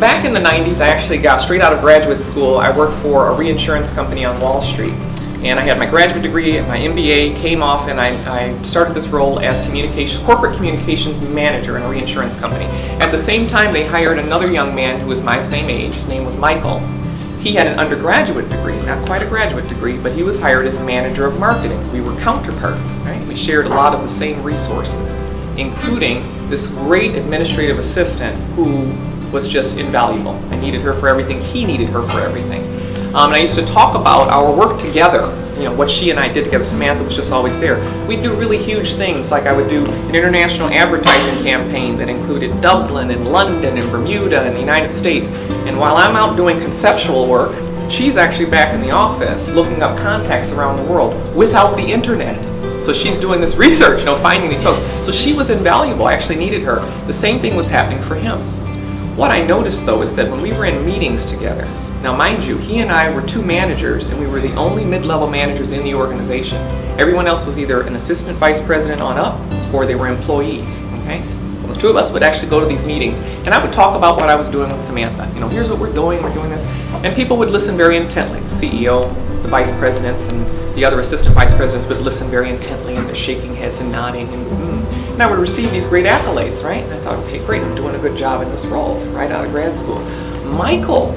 Back in the 90s, I actually got straight out of graduate school. I worked for a reinsurance company on Wall Street. And I had my graduate degree and my MBA, came off, and I started this role as corporate communications manager in a reinsurance company. At the same time, they hired another young man who was my same age. His name was Michael. He had an undergraduate degree, not quite a graduate degree, but he was hired as manager of marketing. We were counterparts, right? We shared a lot of the same resources, including this great administrative assistant who was just invaluable. I needed her for everything. He needed her for everything. And I used to talk about our work together, what she and I did together. Samantha was just always there. We'd do really huge things, like I would do an international advertising campaign that included Dublin and London and Bermuda and the United States. And while I'm out doing conceptual work, she's actually back in the office looking up contacts around the world without the internet. So she's doing this research, finding these folks. So she was invaluable. I actually needed her. The same thing was happening for him. What I noticed, though, is that when we were in meetings together, now mind you, he and I were two managers, and we were the only mid-level managers in the organization. Everyone else was either an assistant vice president on up, or they were employees, okay? Well, the two of us would actually go to these meetings, and I would talk about what I was doing with Samantha. Here's what we're doing this. And people would listen very intently. The CEO, the vice presidents, and the other assistant vice presidents would listen very intently, and they're shaking heads and nodding, and I would receive these great accolades, right? And I thought, okay, great, I'm doing a good job in this role, right out of grad school. Michael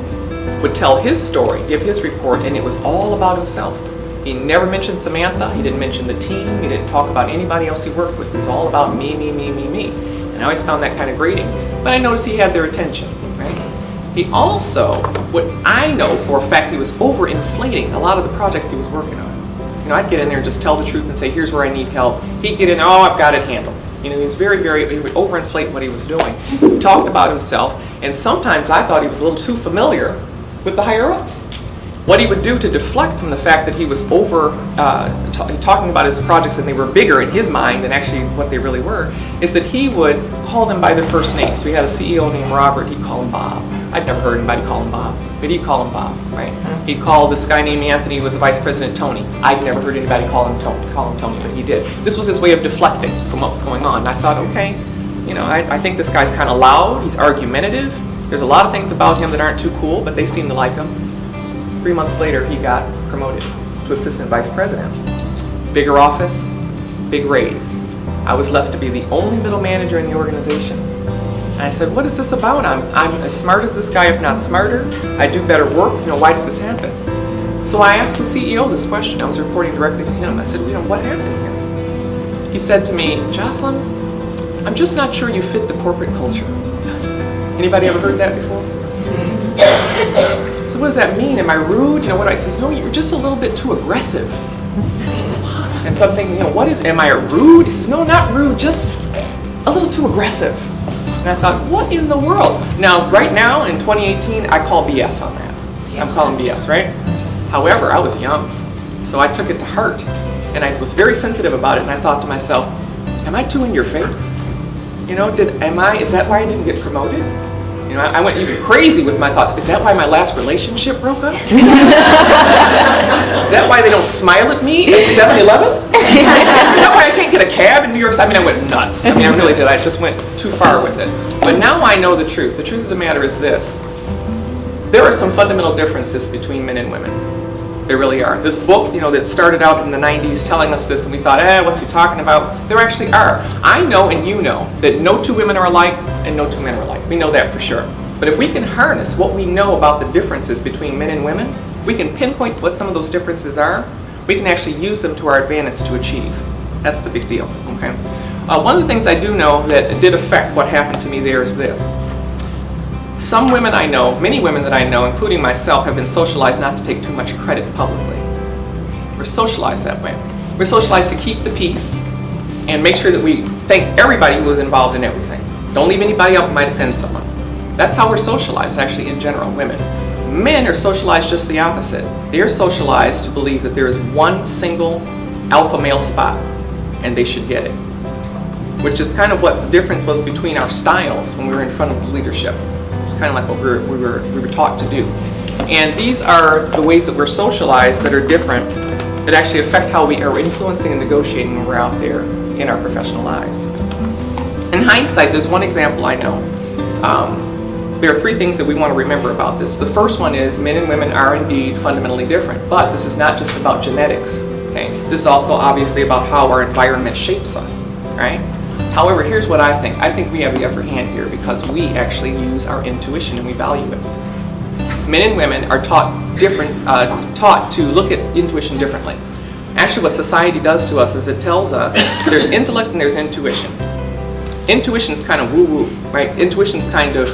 would tell his story, give his report, and it was all about himself. He never mentioned Samantha, he didn't mention the team, he didn't talk about anybody else he worked with. It was all about me. And I always found that kind of grating. But I noticed he had their attention, right? He also, what I know for a fact, he was overinflating a lot of the projects he was working on. I'd get in there and just tell the truth and say, here's where I need help. He'd get in there, I've got it handled. He was he would overinflate what he was doing. He talked about himself, and sometimes I thought he was a little too familiar with the higher-ups. What he would do to deflect from the fact that he was talking about his projects and they were bigger in his mind than actually what they really were, is that he would call them by their first names. We had a CEO named Robert, he'd call him Bob. I'd never heard anybody call him Bob, but he'd call him Bob, right? He'd call this guy named Anthony, who was a vice president, Tony. I'd never heard anybody call him Tony, but he did. This was his way of deflecting from what was going on. And I thought, okay, I think this guy's kind of loud, he's argumentative. There's a lot of things about him that aren't too cool, but they seem to like him. 3 months later, he got promoted to assistant vice president. Bigger office, big raise. I was left to be the only middle manager in the organization. And I said, what is this about? I'm as smart as this guy, if not smarter. I do better work. Why did this happen? So I asked the CEO this question. I was reporting directly to him. I said, what happened here? He said to me, Jocelyn, I'm just not sure you fit the corporate culture. Anybody ever heard that before? So what does that mean? Am I rude? What I says, no, you're just a little bit too aggressive. And so I'm thinking, am I rude? He says, no, not rude, just a little too aggressive. And I thought, what in the world? Now, right now, in 2018, I call BS on that. I'm calling BS, right? However, I was young, so I took it to heart. And I was very sensitive about it, and I thought to myself, am I too in your face? Is that why I didn't get promoted? I went even crazy with my thoughts. Is that why my last relationship broke up? Is that why they don't smile at me at 7-Eleven? Is that why I can't get a cab in New York? I went nuts. I really did. I just went too far with it. But now I know the truth. The truth of the matter is this. There are some fundamental differences between men and women. There really are. This book, that started out in the 90s telling us this, and we thought, what's he talking about? There actually are. I know and you know that no two women are alike and no two men are alike. We know that for sure. But if we can harness what we know about the differences between men and women, we can pinpoint what some of those differences are, we can actually use them to our advantage to achieve. That's the big deal, okay? One of the things I do know that did affect what happened to me there is this. Some women I know, many women that I know, including myself, have been socialized not to take too much credit publicly. We're socialized that way. We're socialized to keep the peace and make sure that we thank everybody who was involved in everything. Don't leave anybody out who might offend someone. That's how we're socialized, actually, in general, women. Men are socialized just the opposite. They are socialized to believe that there is one single alpha male spot, and they should get it. Which is kind of what the difference was between our styles when we were in front of the leadership. It's kind of like what we were taught to do. And these are the ways that we're socialized that are different, that actually affect how we are influencing and negotiating when we're out there in our professional lives. In hindsight, there's one example I know. there are three things that we want to remember about this. The first one is men and women are indeed fundamentally different, but this is not just about genetics. Okay? This is also obviously about how our environment shapes us, right? However, here's what I think. I think we have the upper hand here because we actually use our intuition and we value it. Men and women are taught to look at intuition differently. Actually, what society does to us is it tells us there's intellect and there's intuition. Intuition is kind of woo-woo, right? Intuition is kind of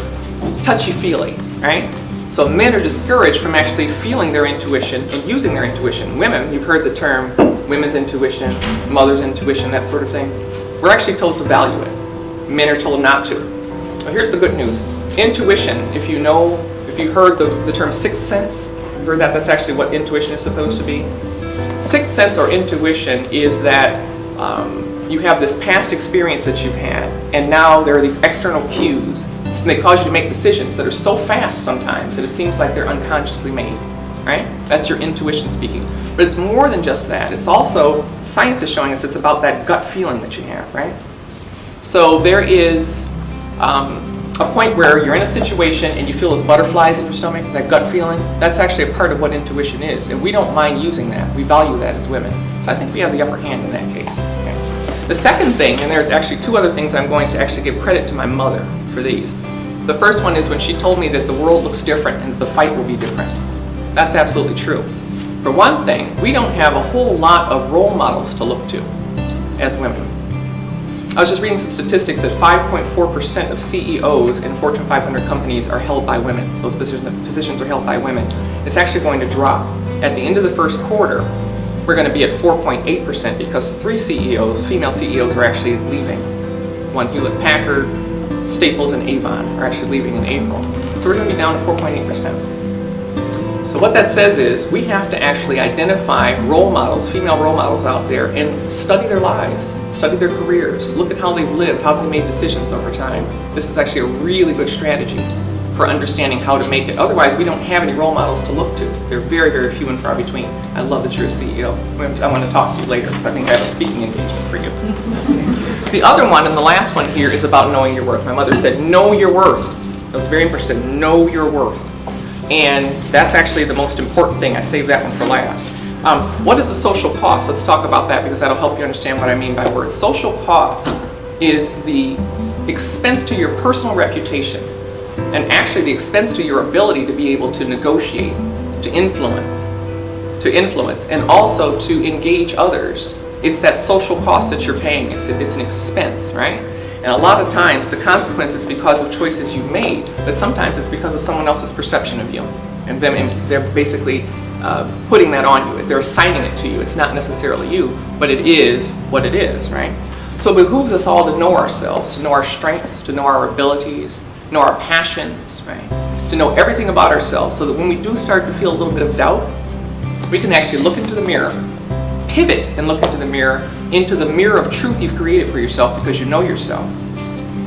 touchy-feely, right? So men are discouraged from actually feeling their intuition and using their intuition. Women, you've heard the term women's intuition, mother's intuition, that sort of thing. We're actually told to value it. Men are told not to. Well, here's the good news. Intuition, if you heard the term sixth sense, you've heard that, that's actually what intuition is supposed to be. Sixth sense or intuition is that you have this past experience that you've had, and now there are these external cues, and they cause you to make decisions that are so fast sometimes that it seems like they're unconsciously made, right? That's your intuition speaking. But it's more than just that. It's also, science is showing us it's about that gut feeling that you have, right? So there is a point where you're in a situation and you feel those butterflies in your stomach, that gut feeling. That's actually a part of what intuition is, and we don't mind using that. We value that as women. So I think we have the upper hand in that case. Okay. The second thing, and there are actually two other things I'm going to actually give credit to my mother for these. The first one is when she told me that the world looks different and the fight will be different. That's absolutely true. For one thing, we don't have a whole lot of role models to look to as women. I was just reading some statistics that 5.4% of CEOs in Fortune 500 companies are held by women. Those positions are held by women. It's actually going to drop. At the end of the first quarter, we're going to be at 4.8% because 3 CEOs, female CEOs, are actually leaving. One, Hewlett Packard, Staples, and Avon are actually leaving in April. So we're going to be down to 4.8%. So what that says is we have to actually identify role models, female role models out there, and study their lives, study their careers, look at how they've lived, how they made decisions over time. This is actually a really good strategy for understanding how to make it. Otherwise, we don't have any role models to look to. They're very, very few and far between. I love that you're a CEO. I want to talk to you later because I think I have a speaking engagement for you. The other one, and the last one here, is about knowing your worth. My mother said, know your worth. I was very interested. Know your worth. And that's actually the most important thing. I saved that one for last. What is the social cost? Let's talk about that because that'll help you understand what I mean by worth. Social cost is the expense to your personal reputation and actually the expense to your ability to be able to negotiate, to influence, and also to engage others. It's that social cost that you're paying. It's an expense, right? And a lot of times the consequence is because of choices you've made, but sometimes it's because of someone else's perception of you. And they're basically putting that on you. They're assigning it to you. It's not necessarily you, but it is what it is, right? So it behooves us all to know ourselves, to know our strengths, to know our abilities, know our passions, right? To know everything about ourselves so that when we do start to feel a little bit of doubt, we can actually look into the mirror, pivot and look into the mirror of truth you've created for yourself because you know yourself.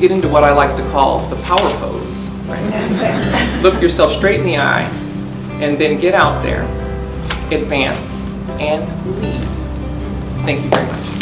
Get into what I like to call the power pose, right? Look yourself straight in the eye and then get out there, advance, and lead. Thank you very much.